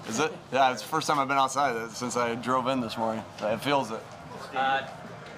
Is it? Yeah, it's the first time I've been outside since I drove in this morning. It feels it.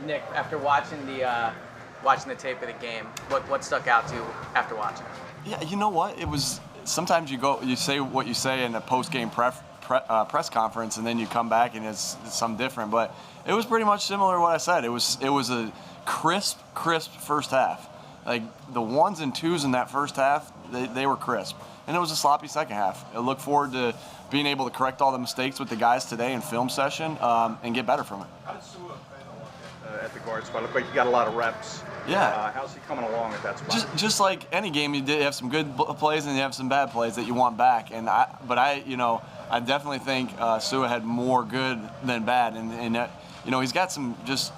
Nick, after watching the tape of the game, what stuck out to you after watching it? Yeah, you know what? It was sometimes you say what you say in a post-game press conference, and then you come back and it's something different. But it was pretty much similar to what I said. It was a crisp first half. Like the ones and twos in that first half, they were crisp, and it was a sloppy second half. I look forward to being able to correct all the mistakes with the guys today in film session and get better from it. How did Sua play at the guard spot? Looked like you got a lot of reps. Yeah. How's he coming along at that spot? Just like any game, you have some good plays and you have some bad plays that you want back. I definitely think Sua had more good than bad, and he's got some just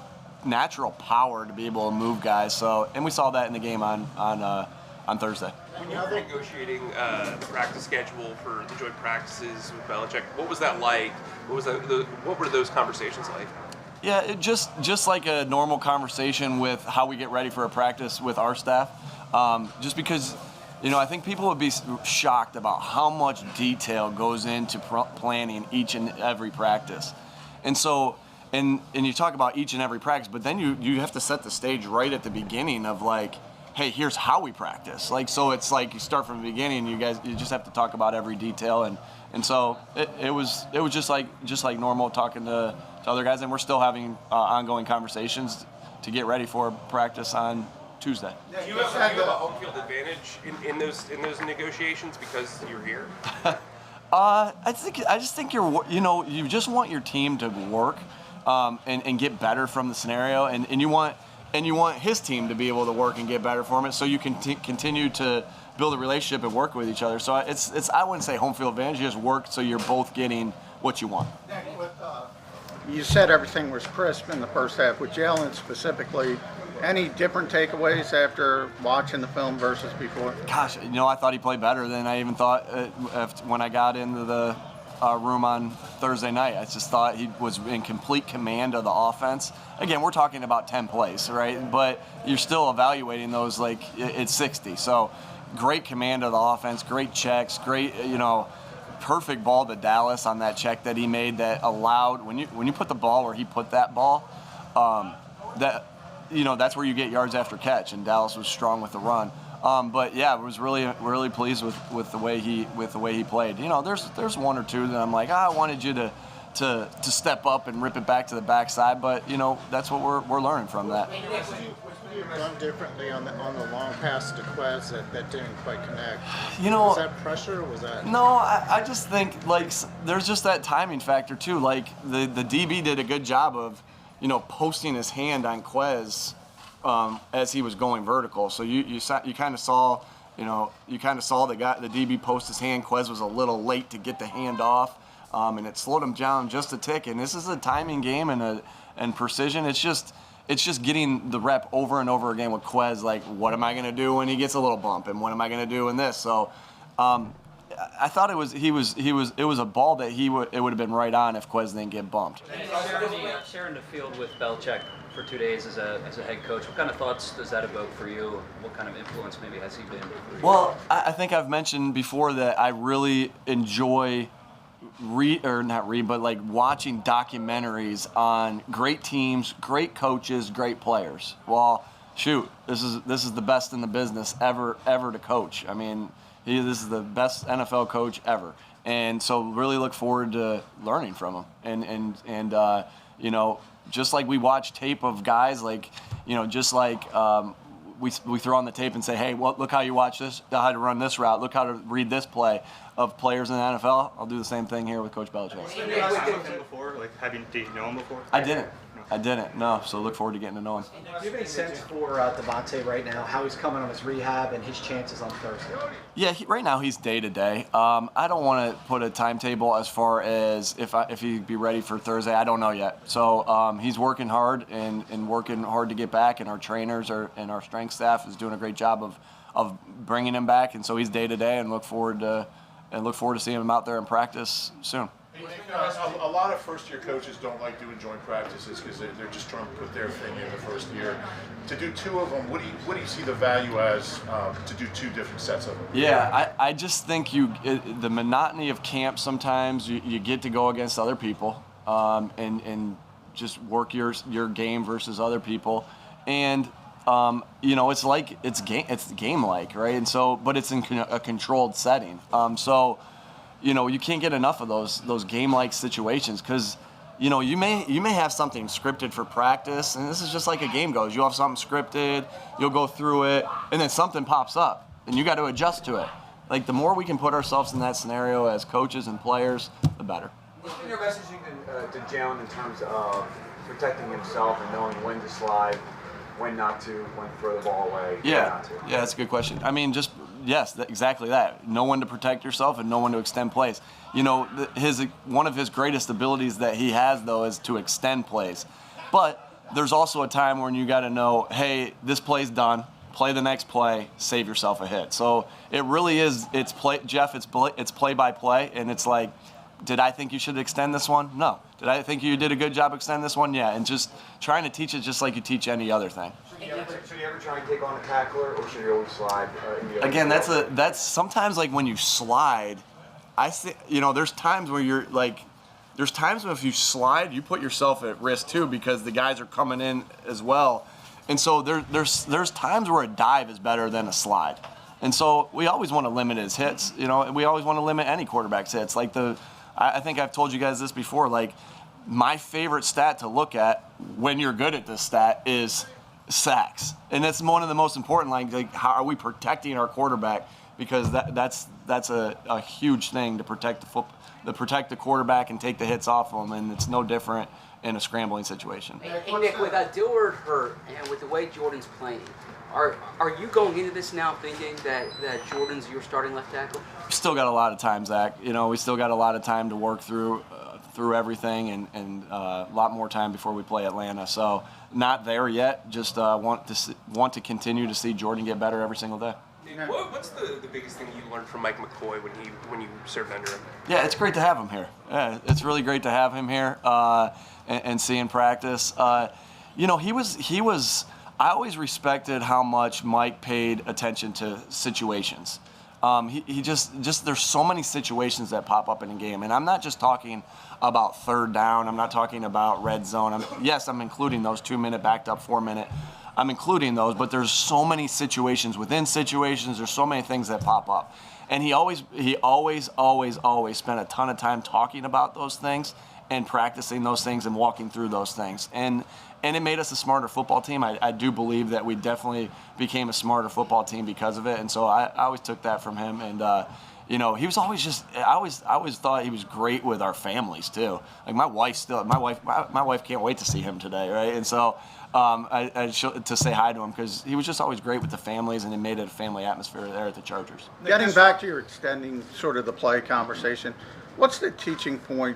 natural power to be able to move guys. So, and we saw that in the game on Thursday. When you were negotiating the practice schedule for the joint practices with Belichick, what was that like? What were those conversations like? Yeah, it just like a normal conversation with how we get ready for a practice with our staff. Just because, I think people would be shocked about how much detail goes into planning each and every practice. And so, and you talk about each and every practice, but then you have to set the stage right at the beginning of like, hey, here's how we practice. Like, so it's like you start from the beginning. You just have to talk about every detail, and so it was just like normal talking to other guys, and we're still having ongoing conversations to get ready for practice on Tuesday. Do you have a home field advantage in those negotiations because you're here? I just think you just want your team to work and get better from the scenario, and you want his team to be able to work and get better from it, so you can continue to build a relationship and work with each other. So it's I wouldn't say home field advantage, you just work so you're both getting what you want. You said everything was crisp in the first half. With Jalen specifically, any different takeaways after watching the film versus before? Gosh, I thought he played better than I even thought when I got into the room on Thursday night. I just thought he was in complete command of the offense. Again, we're talking about 10 plays, right? But you're still evaluating those like it's 60. So great command of the offense, great checks, great, perfect ball to Dallas on that check that he made that allowed, when you put the ball where he put that ball, that's where you get yards after catch, and Dallas was strong with the run. But yeah, I was really pleased with the way he played. There's one or two that I'm like, I wanted you to step up and rip it back to the backside, but that's what we're learning from that. What you done differently on the long pass to Quez that didn't quite connect? Was that pressure? Was that? No, I just think like there's just that timing factor too. Like the DB did a good job of posting his hand on Quez as he was going vertical. So you kind of saw the DB post his hand. Quez was a little late to get the hand off, and it slowed him down just a tick. And this is a timing game and precision. It's just getting the rep over and over again with Quez. Like, what am I going to do when he gets a little bump, and what am I going to do in this? So, I thought it was a ball that it would have been right on if Quez didn't get bumped. Sharing the field with Belichick for 2 days as a head coach, what kind of thoughts does that evoke for you? What kind of influence maybe has he been? Well, I think I've mentioned before that I really enjoy watching documentaries on great teams, great coaches, great players. Well, shoot, this is the best in the business ever to coach. I mean, this is the best NFL coach ever, and so really look forward to learning from him. And just like we watch tape of guys, like just like we throw on the tape and say, hey, well, look how you watch this, how to run this route, look how to read this play of players in the NFL. I'll do the same thing here with Coach Belichick. Did you know him before? Did you know him before? I didn't, no, so look forward to getting to know him. Do you have any sense for Devontae right now, how he's coming on his rehab and his chances on Thursday? Yeah, right now he's day-to-day. I don't want to put a timetable as far as if he'd be ready for Thursday. I don't know yet. So he's working hard and working hard to get back, and our trainers and our strength staff is doing a great job of bringing him back, and so he's day-to-day, and look forward to seeing him out there in practice soon. A lot of first-year coaches don't like doing joint practices because they're just trying to put their thing in the first year. To do 2 of them, what do you see the value as to do 2 different sets of them? Yeah, I just think the monotony of camp sometimes you get to go against other people and just work your game versus other people, and it's game like, right? And so, but it's in a controlled setting. You can't get enough of those game-like situations because, you may have something scripted for practice, and this is just like a game goes. You have something scripted, you'll go through it, and then something pops up, and you got to adjust to it. Like, the more we can put ourselves in that scenario as coaches and players, the better. What's been your messaging to Jalen in terms of protecting himself and knowing when to slide, when not to, when to throw the ball away, when not to? Yeah, that's a good question. I mean, exactly that. Know when to protect yourself and know when to extend plays. One of his greatest abilities that he has, though, is to extend plays. But there's also a time when you got to know, hey, this play's done. Play the next play. Save yourself a hit. So it really is. It's play, Jeff. It's play by play, and it's like, did I think you should extend this one? No. Did I think you did a good job extending this one? Yeah. And just trying to teach it just like you teach any other thing. Should you ever try and take on a tackler, or should you always slide? Again, that's sometimes like when you slide. I think there's times where there's times when if you slide, you put yourself at risk too because the guys are coming in as well, and so there's times where a dive is better than a slide, and so we always want to limit his hits. We always want to limit any quarterback's hits. Like I think I've told you guys this before. Like my favorite stat to look at when you're good at this stat is sacks, and that's one of the most important. Like how are we protecting our quarterback? Because that's a huge thing to protect the quarterback and take the hits off of them, and it's no different in a scrambling situation. Hey Nick, with Dillard hurt and with the way Jordan's playing, are you going into this now thinking that Jordan's your starting left tackle? We still got a lot of time, Zach. We still got a lot of time to work through everything, and a lot more time before we play Atlanta. So not there yet. Just want to continue to see Jordan get better every single day. What's the biggest thing you learned from Mike McCoy when you served under him? Yeah, it's great to have him here. Yeah, it's really great to have him here and see him practice. He was. I always respected how much Mike paid attention to situations. He just there's so many situations that pop up in a game, and I'm not just talking about third down. I'm not talking about red zone. I'm including those 2-minute backed up 4-minute. I'm including those, but there's so many situations within situations. There's so many things that pop up, and he always spent a ton of time talking about those things and practicing those things and walking through those things, and it made us a smarter football team. I do believe that we definitely became a smarter football team because of it, and so I always took that from him. And he was always I always thought he was great with our families too. Like my wife can't wait to see him today, right? And so. To say hi to him because he was just always great with the families, and it made it a family atmosphere there at the Chargers. Getting back to your extending sort of the play conversation, what's the teaching point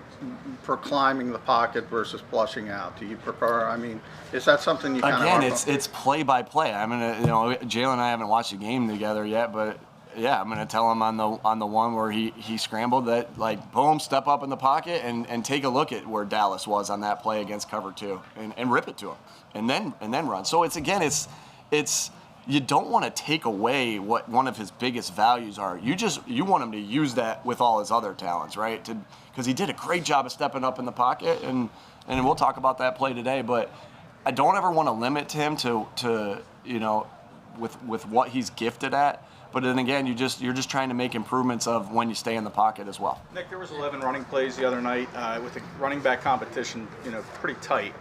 for climbing the pocket versus flushing out? Do you prefer? I mean, is that something you kind of? Again, it's play by play. I mean, Jalen and I haven't watched a game together yet, but. Yeah, I'm gonna tell him on the one where he scrambled that, like, boom, step up in the pocket and take a look at where Dallas was on that play against cover 2 and rip it to him and then run. So it's you don't want to take away what one of his biggest values are. You want him to use that with all his other talents, right? Because he did a great job of stepping up in the pocket, and we'll talk about that play today. But I don't ever want to limit him to with what he's gifted at. But then again, you're just trying to make improvements of when you stay in the pocket as well. Nick, there was 11 running plays the other night with the running back competition, pretty tight.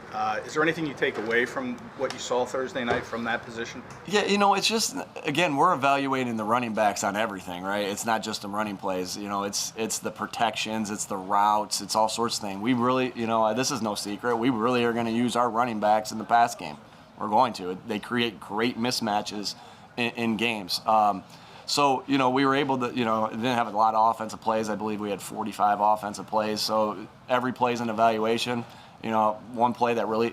Is there anything you take away from what you saw Thursday night from that position? Yeah, it's just, again, we're evaluating the running backs on everything, right? It's not just the running plays. It's the protections, it's the routes, it's all sorts of things. We really, this is no secret. We really are going to use our running backs in the pass game. We're going to. They create great mismatches in games. So, we were able to, it didn't have a lot of offensive plays. I believe we had 45 offensive plays. So every play's an evaluation. A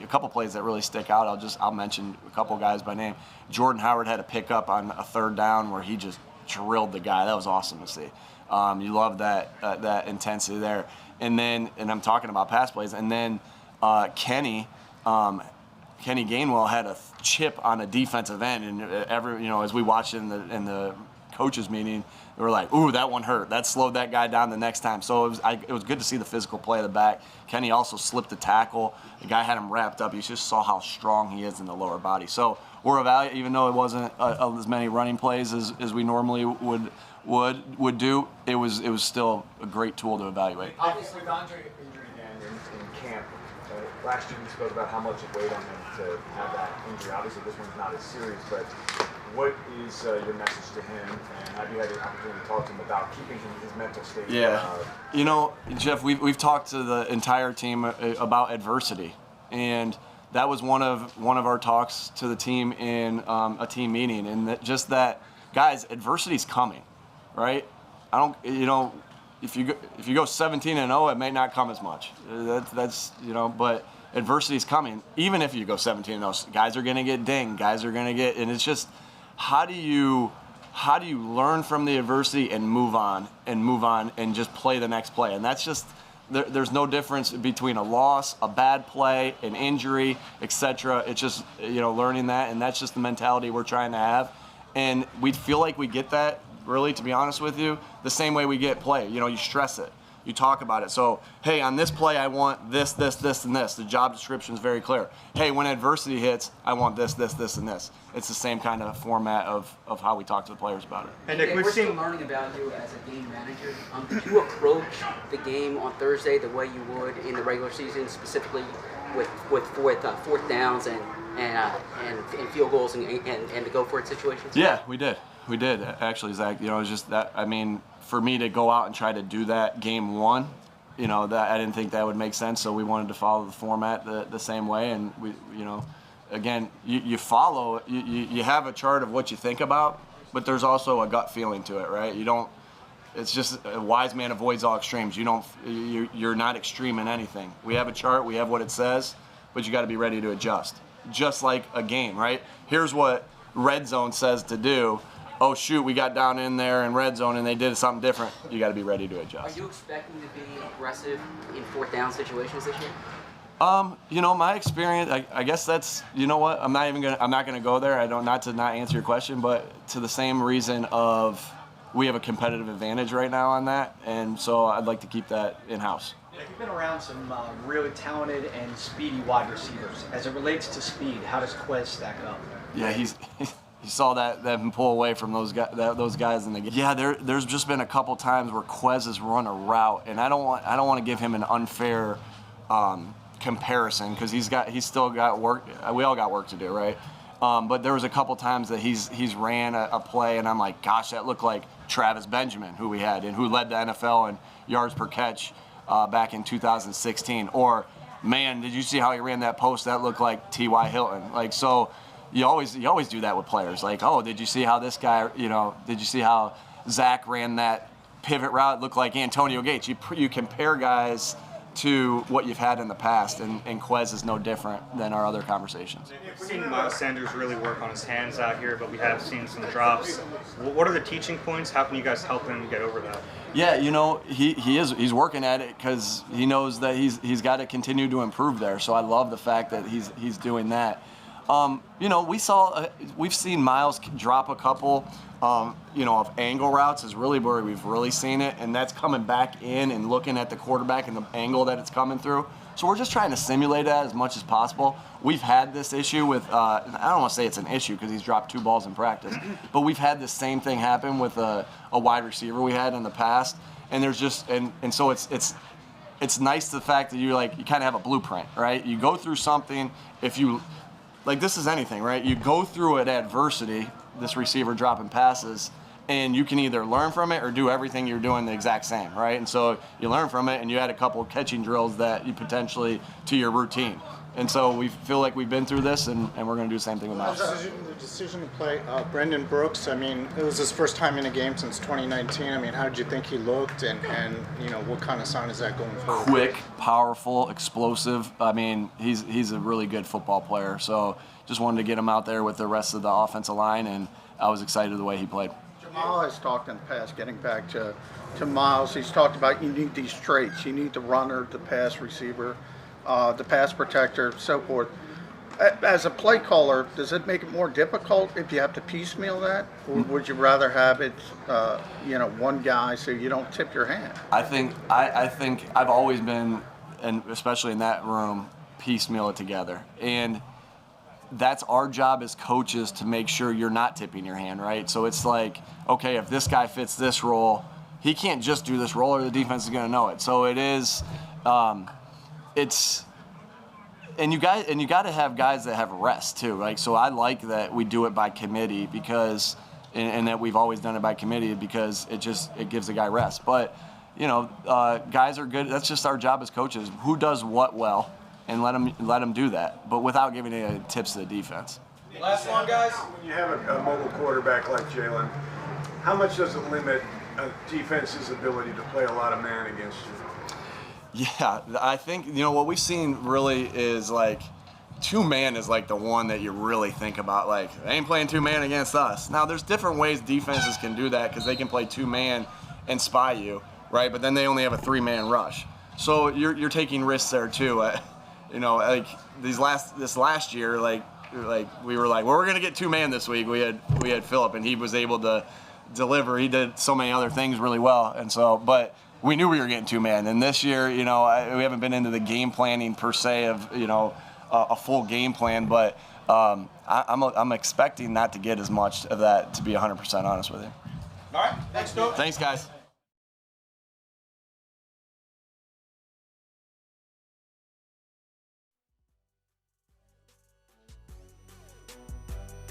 couple plays that really stick out. I'll mention a couple guys by name. Jordan Howard had a pickup on a third down where he just drilled the guy. That was awesome to see. You love that intensity there. and I'm talking about pass plays, and then Kenny Gainwell had a chip on a defensive end, and as we watched in the coaches meeting, we were like, ooh, that one hurt. That slowed that guy down the next time. So it was good to see the physical play of the back. Kenny also slipped a tackle. The guy had him wrapped up. You just saw how strong he is in the lower body. So we're evaluating, even though it wasn't as many running plays as we normally would do. It was still a great tool to evaluate. Obviously, with Andre injured again in camp, last year we spoke about how much it weighed on him to have that injury. Obviously, this one's not as serious, but what is your message to him, and have you had the opportunity to talk to him about keeping his mental state? Yeah, Jeff, we've talked to the entire team about adversity, and that was one of our talks to the team in a team meeting, and that guys, adversity's coming, right? If you go 17-0, it may not come as much. But adversity's coming. Even if you go 17-0, guys are going to get dinged. Guys are going to get, and it's just how do you learn from the adversity and move on and just play the next play? And that's just there's no difference between a loss, a bad play, an injury, etc. It's just learning that, and that's just the mentality we're trying to have. And we feel like we get that. Really, to be honest with you, the same way we get play. You stress it. You talk about it. So, hey, on this play, I want this, this, this, and this. The job description is very clear. Hey, when adversity hits, I want this, this, this, and this. It's the same kind of format of how we talk to the players about it. And Nick, we're still learning about you as a game manager. Did you approach the game on Thursday the way you would in the regular season, specifically with fourth downs and field goals and the go-for-it situations? Yeah, we did. We did, actually, Zach. It was just that, for me to go out and try to do that game one, that I didn't think that would make sense, so we wanted to follow the format the same way. And we, again, you follow, you have a chart of what you think about, but there's also a gut feeling to it, right? It's just a wise man avoids all extremes. You're not extreme in anything. We have a chart, we have what it says, but you got to be ready to adjust. Just like a game, right? Here's what red zone says to do. Oh shoot, we got down in there in red zone and they did something different. You got to be ready to adjust. Are you expecting to be aggressive in fourth down situations this year? My experience, I guess that's, what, I'm not gonna go there. Not to not answer your question, but to the same reason of we have a competitive advantage right now on that, and so I'd like to keep that in-house. You've been around some really talented and speedy wide receivers. As it relates to speed, how does Quez stack up? Yeah, you saw that pull away from those guys in the game. Yeah, there's just been a couple times where Quez has run a route, and I don't want to give him an unfair comparison because he's still got work. We all got work to do, right? But there was a couple times that he's ran a play, and I'm like, gosh, that looked like Travis Benjamin, who we had and who led the NFL in yards per catch back in 2016. Or, man, did you see how he ran that post? That looked like T.Y. Hilton. Like, so. You always do that with players. Like, oh, did you see how this guy, did you see how Zach ran that pivot route? It looked like Antonio Gates. You compare guys to what you've had in the past, and Quez is no different than our other conversations. We've seen Miles Sanders really work on his hands out here, but we have seen some drops. What are the teaching points? How can you guys help him get over that? Yeah, he's working at it because he knows that he's got to continue to improve there. So I love the fact that he's doing that. We've seen Miles drop a couple, of angle routes is really where we've really seen it, and that's coming back in and looking at the quarterback and the angle that it's coming through. So we're just trying to simulate that as much as possible. We've had this issue with, I don't want to say it's an issue because he's dropped 2 balls in practice, but we've had the same thing happen with a wide receiver we had in the past, and there's just, and so it's nice the fact that you kind of have a blueprint, right? You go through something, like this is anything, right? You go through an adversity, this receiver dropping passes, and you can either learn from it or do everything you're doing the exact same, right? And so you learn from it, and you add a couple of catching drills that you potentially to your routine. And so we feel like we've been through this, and we're going to do the same thing with Miles. The decision to play Brendan Brooks, it was his first time in a game since 2019. How did you think he looked, and what kind of sign is that going forward? Quick, powerful, explosive. He's a really good football player. So just wanted to get him out there with the rest of the offensive line, and I was excited the way he played. Jamal has talked in the past, getting back to Miles, he's talked about you need these traits. You need the runner, the pass receiver, the pass protector, so forth. As a play caller, does it make it more difficult if you have to piecemeal that? Or would you rather have it, one guy so you don't tip your hand? I think I've always been, and especially in that room, piecemeal it together. And that's our job as coaches to make sure you're not tipping your hand, right? So it's like, okay, if this guy fits this role, he can't just do this role or the defense is going to know it. So it is, and you got to have guys that have rest too, right? So I like that we do it by committee because, and that we've always done it by committee because it gives the guy rest. But guys are good. That's just our job as coaches. Who does what well, and let them do that, but without giving any tips to the defense. Last one, guys. When you have a mobile quarterback like Jalen, how much does it limit a defense's ability to play a lot of man against you? Yeah, I think what we've seen really is like 2-man is like the one that you really think about. Like, they ain't playing 2-man against us. Now, there's different ways defenses can do that because they can play 2-man and spy you, right? But then they only have a 3-man rush, so you're taking risks there too. Like this last year, like we were like, well, we're gonna get 2-man this week. We had Phillip, and he was able to deliver. He did so many other things really well, and so but we knew we were getting 2-man. And this year, we haven't been into the game planning per se of a full game plan, but I'm expecting not to get as much of that, to be 100% honest with you. All right, thanks, Dope. Thanks, guys.